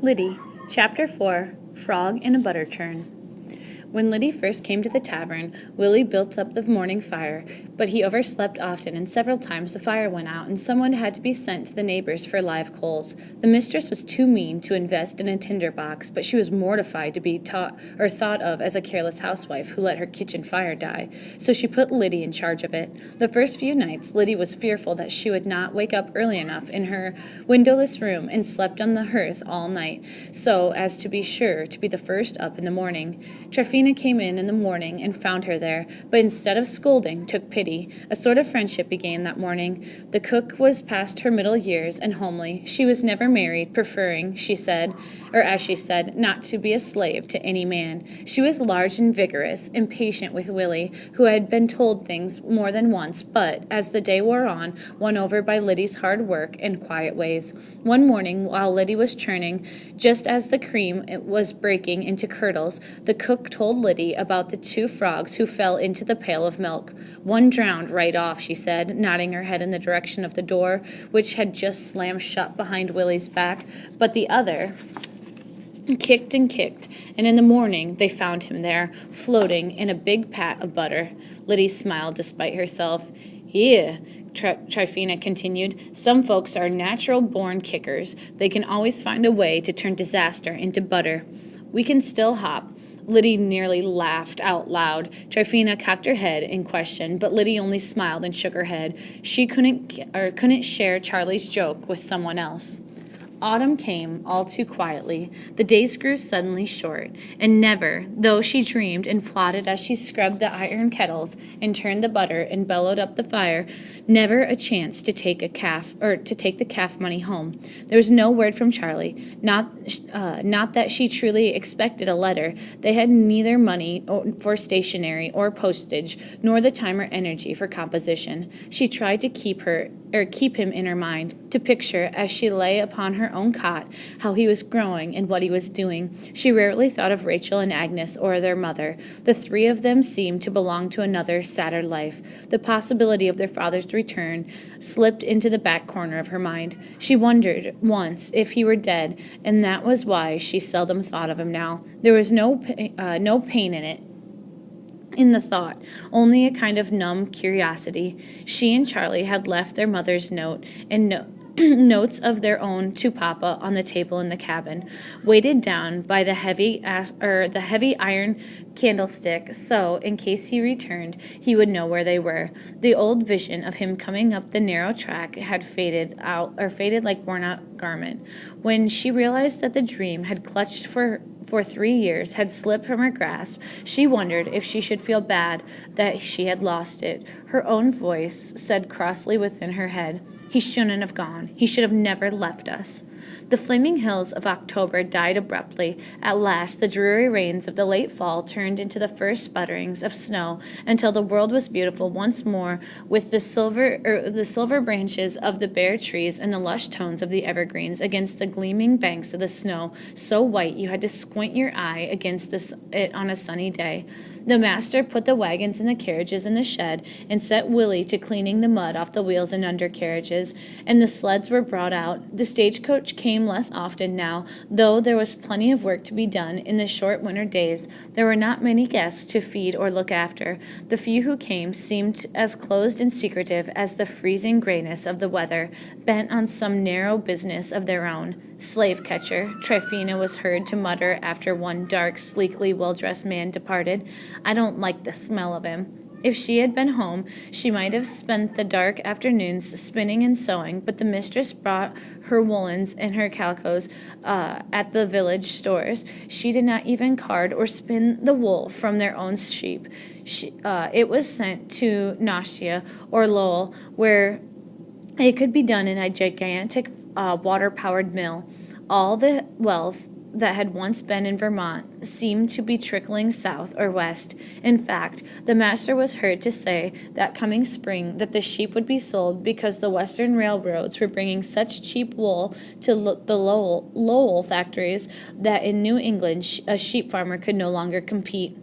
Liddy, Chapter 4, Frog in a Butter Churn. When Liddy first came to the tavern, Willie built up the morning fire, but he overslept often, and several times the fire went out, and someone had to be sent to the neighbors for live coals. The mistress was too mean to invest in a tinder box, but she was mortified to be thought of as a careless housewife who let her kitchen fire die, so she put Liddy in charge of it. The first few nights, Liddy was fearful that she would not wake up early enough in her windowless room, and slept on the hearth all night, so as to be sure to be the first up in the morning. Tryphena came in the morning and found her there, but instead of scolding, took pity. A sort of friendship began that morning. The cook was past her middle years and homely. She was never married, preferring, as she said, not to be a slave to any man. She was large and vigorous, impatient with Willie, who had been told things more than once, but, as the day wore on, won over by Liddy's hard work and quiet ways. One morning, while Liddy was churning, just as the cream was breaking into curdles, the cook told Liddy about the two frogs who fell into the pail of milk. One drowned right off, she said, nodding her head in the direction of the door, which had just slammed shut behind Willie's back, but the other kicked and kicked, and in the morning they found him there, floating in a big pat of butter. Liddy smiled despite herself. "Here," Tryphena continued, "some folks are natural-born kickers. They can always find a way to turn disaster into butter. We can still hop." Liddy nearly laughed out loud. Tryphena cocked her head in question, but Liddy only smiled and shook her head. She couldn't share Charlie's joke with someone else. Autumn came all too quietly. The days grew suddenly short, and never, though she dreamed and plotted as she scrubbed the iron kettles and turned the butter and bellowed up the fire, never a chance to take the calf money home. There was no word from Charlie. Not that she truly expected a letter. They had neither money for stationery or postage, nor the time or energy for composition. She tried to keep him in her mind, to picture, as she lay upon her own cot, how he was growing and what he was doing. She rarely thought of Rachel and Agnes or their mother. The three of them seemed to belong to another, sadder life. The possibility of their father's return slipped into the back corner of her mind. She wondered once if he were dead, and that was why she seldom thought of him now. There was no pain in the thought, only a kind of numb curiosity. She and Charlie had left their mother's note and notes of their own to Papa on the table in the cabin, weighted down by the heavy iron candlestick, so, in case he returned, he would know where they were. The old vision of him coming up the narrow track had faded like worn-out garment. When she realized that the dream had clutched for 3 years had slipped from her grasp, she wondered if she should feel bad that she had lost it. Her own voice said crossly within her head, "He shouldn't have gone. He should have never left us." The flaming hills of October died abruptly. At last the dreary rains of the late fall turned into the first sputterings of snow, until the world was beautiful once more, with the silver branches of the bare trees and the lush tones of the evergreens against the gleaming banks of the snow, so white you had to squint your eye against it on a sunny day. The master put the wagons and the carriages in the shed, and set Willie to cleaning the mud off the wheels and undercarriages, and the sleds were brought out. The stagecoach came less often now, though there was plenty of work to be done in the short winter days. There were not many guests to feed or look after. The few who came seemed as closed and secretive as the freezing grayness of the weather, bent on some narrow business of their own. "Slave-catcher," Tryphena was heard to mutter after one dark, sleekly well-dressed man departed. "I don't like the smell of him." If she had been home, she might have spent the dark afternoons spinning and sewing, but the mistress brought her woolens and her calicoes at the village stores. She did not even card or spin the wool from their own sheep. It was sent to Nausea or Lowell, where it could be done in a gigantic water-powered mill. All the wealth that had once been in Vermont seemed to be trickling south or west. In fact, the master was heard to say that coming spring that the sheep would be sold because the western railroads were bringing such cheap wool to the Lowell factories that in New England a sheep farmer could no longer compete.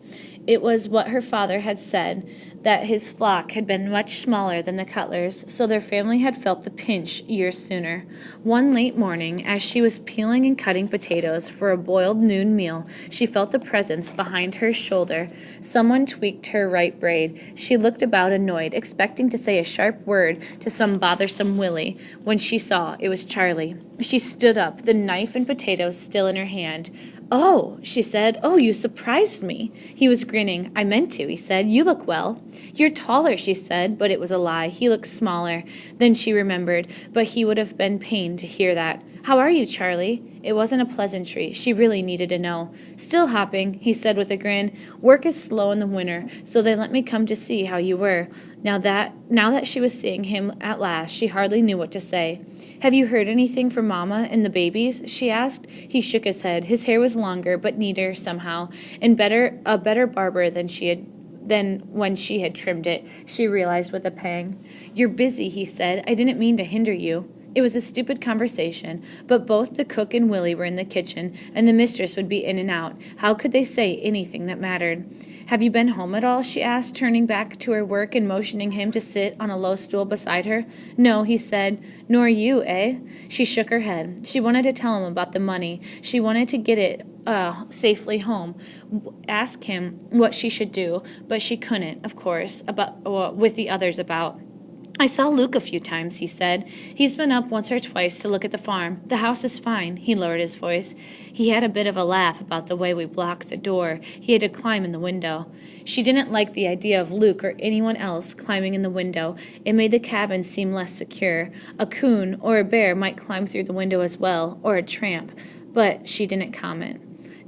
It was what her father had said, that his flock had been much smaller than the Cutlers, so their family had felt the pinch years sooner. One late morning, as she was peeling and cutting potatoes for a boiled noon meal, she felt a presence behind her shoulder. Someone tweaked her right braid. She looked about annoyed, expecting to say a sharp word to some bothersome Willie, when she saw it was Charlie. She stood up, the knife and potatoes still in her hand. "Oh," she said. "Oh, you surprised me." He was grinning. "I meant to," he said. "You look well." "You're taller," she said, but it was a lie. He looked smaller. Then she remembered, but he would have been pained to hear that. "How are you, Charlie?" It wasn't a pleasantry. She really needed to know. "Still hopping," he said with a grin. "Work is slow in the winter, so they let me come to see how you were." Now that she was seeing him at last, she hardly knew what to say. "Have you heard anything from Mama and the babies?" she asked. He shook his head. His hair was longer, but neater somehow, and a better barber than when she had trimmed it, she realized with a pang. "You're busy," he said. "I didn't mean to hinder you." It was a stupid conversation, but both the cook and Willie were in the kitchen, and the mistress would be in and out. How could they say anything that mattered? "Have you been home at all?" she asked, turning back to her work and motioning him to sit on a low stool beside her. "No," he said. "Nor you, eh?" She shook her head. She wanted to tell him about the money. She wanted to get it safely home, ask him what she should do, but she couldn't, of course, with the others about. "I saw Luke a few times," he said. "He's been up once or twice to look at the farm. The house is fine." He lowered his voice. "He had a bit of a laugh about the way we blocked the door. He had to climb in the window." She didn't like the idea of Luke or anyone else climbing in the window. It made the cabin seem less secure. A coon or a bear might climb through the window as well, or a tramp. But she didn't comment.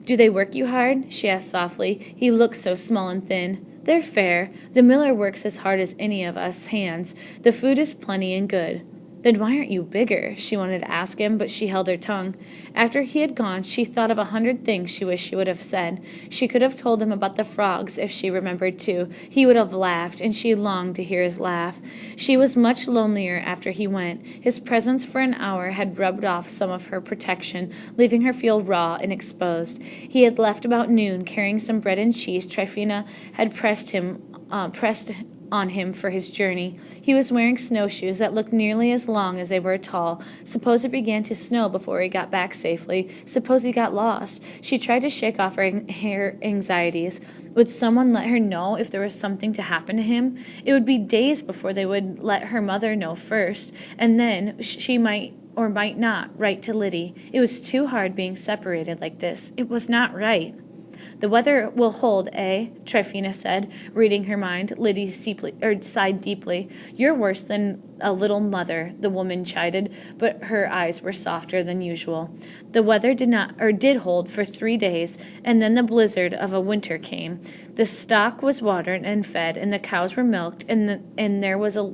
"Do they work you hard?" she asked softly. He looked so small and thin. "They're fair. The miller works as hard as any of us hands. The food is plenty and good." "Then why aren't you bigger?" she wanted to ask him, but she held her tongue. After he had gone, she thought of 100 things she wished she would have said. She could have told him about the frogs if she remembered too. He would have laughed, and she longed to hear his laugh. She was much lonelier after he went. His presence for an hour had rubbed off some of her protection, leaving her feel raw and exposed. He had left about noon, carrying some bread and cheese Tryphena had pressed on him for his journey. He was wearing snowshoes that looked nearly as long as they were tall. Suppose it began to snow before he got back safely. Suppose he got lost. She tried to shake off her anxieties. Would someone let her know if there was something to happen to him? It would be days before they would let her mother know first, and then she might or might not write to Liddy. It was too hard being separated like this. It was not right. "The weather will hold, eh?" Tryphena said, reading her mind. Liddy sighed deeply. "You're worse than a little mother," the woman chided, but her eyes were softer than usual. The weather did hold for 3 days, and then the blizzard of a winter came. The stock was watered and fed, and the cows were milked, and there was a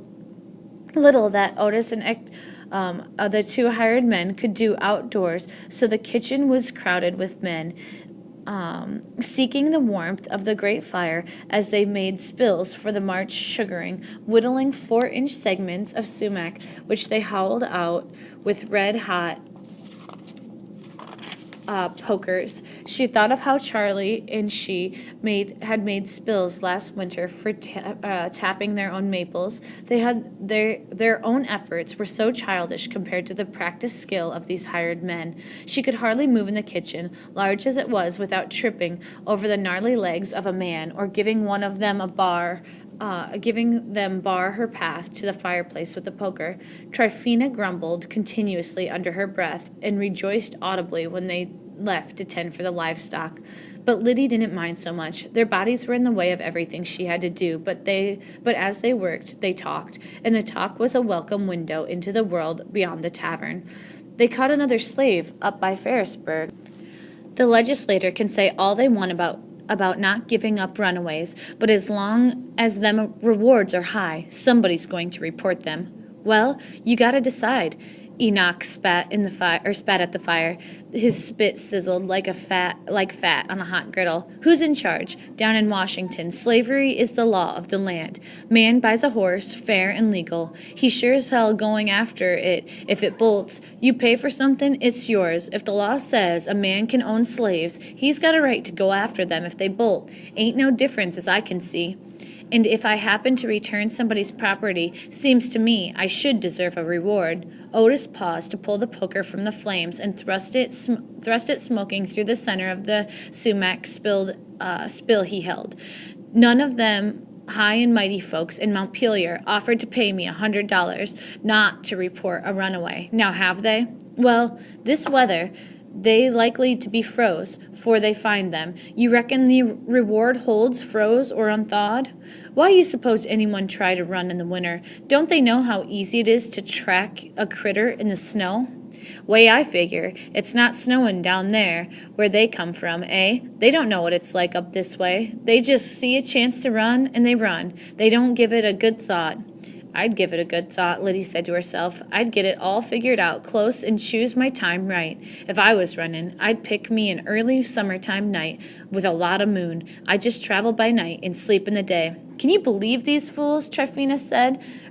little that Otis and the 2 hired men could do outdoors, so the kitchen was crowded with men, seeking the warmth of the great fire as they made spills for the March sugaring, whittling 4-inch segments of sumac, which they hollowed out with red-hot pokers. She thought of how Charlie and she had made spills last winter for tapping their own maples. They had their own efforts were so childish compared to the practiced skill of these hired men. She could hardly move in the kitchen, large as it was, without tripping over the gnarly legs of a man or giving one of them bar her path to the fireplace with a poker. Tryphena grumbled continuously under her breath and rejoiced audibly when they left to tend for the livestock. But Liddy didn't mind so much. Their bodies were in the way of everything she had to do, but as they worked, they talked, and the talk was a welcome window into the world beyond the tavern. They caught another slave up by Ferrisburgh. The legislator can say all they want about not giving up runaways, but as long as them rewards are high, somebody's going to report them. Well, you gotta decide. Enoch spat at the fire. His spit sizzled like fat on a hot griddle. Who's in charge? Down in Washington, slavery is the law of the land. Man buys a horse, fair and legal. He's sure as hell going after it. If it bolts, you pay for something, it's yours. If the law says a man can own slaves, he's got a right to go after them if they bolt. Ain't no difference as I can see. And if I happen to return somebody's property, seems to me I should deserve a reward. Otis paused to pull the poker from the flames and thrust it smoking through the center of the sumac spill he held. None of them high and mighty folks in Montpelier offered to pay me $100 not to report a runaway. Now have they? Well, this weather, they likely to be froze, for they find them. You reckon the reward holds froze or unthawed? Why you suppose anyone try to run in the winter? Don't they know how easy it is to track a critter in the snow? Way I figure, it's not snowing down there where they come from, eh? They don't know what it's like up this way. They just see a chance to run, and they run. They don't give it a good thought. I'd give it a good thought, Liddy said to herself. I'd get it all figured out close and choose my time right. If I was running, I'd pick me an early summertime night with a lot of moon. I'd just travel by night and sleep in the day. Can you believe these fools? Tryphena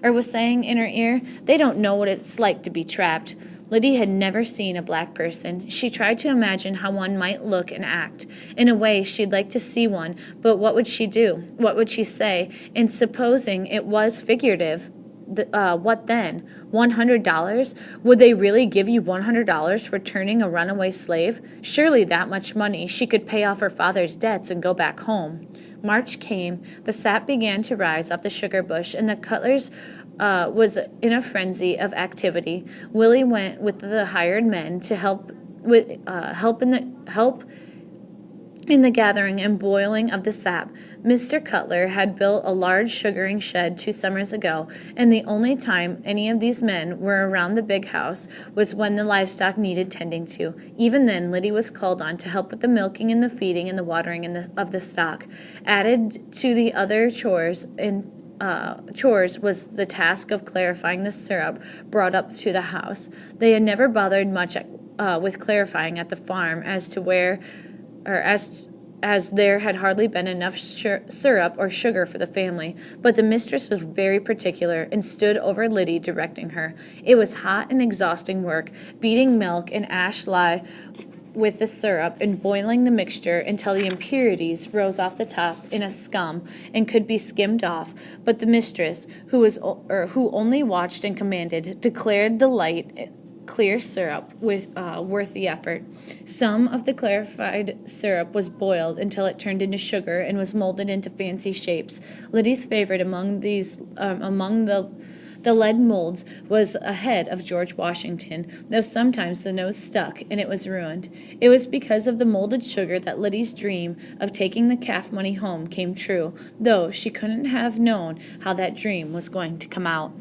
was saying in her ear. They don't know what it's like to be trapped. Liddy had never seen a black person. She tried to imagine how one might look and act. In a way, she'd like to see one, but what would she do? What would she say? And supposing it was figurative, what then? $100? Would they really give you $100 for turning a runaway slave? Surely that much money she could pay off her father's debts and go back home. March came. The sap began to rise off the sugar bush, and the Cutlers was in a frenzy of activity. Willie went with the hired men to help in the gathering and boiling of the sap. Mr. Cutler had built a large sugaring shed 2 summers ago, and the only time any of these men were around the big house was when the livestock needed tending to. Even then, Liddy was called on to help with the milking and the feeding and the watering of the stock. Added to the other chores was the task of clarifying the syrup brought up to the house. They had never bothered much with clarifying at the farm as there had hardly been enough syrup or sugar for the family, but the mistress was very particular and stood over Liddy directing her. It was hot and exhausting work, beating milk and ash lye with the syrup and boiling the mixture until the impurities rose off the top in a scum and could be skimmed off. But the mistress, who only watched and commanded, declared the light, clear syrup worth the effort. Some of the clarified syrup was boiled until it turned into sugar and was molded into fancy shapes. Liddy's favorite among the lead molds was a head of George Washington, though sometimes the nose stuck and it was ruined. It was because of the molded sugar that Liddy's dream of taking the calf money home came true, though she couldn't have known how that dream was going to come out.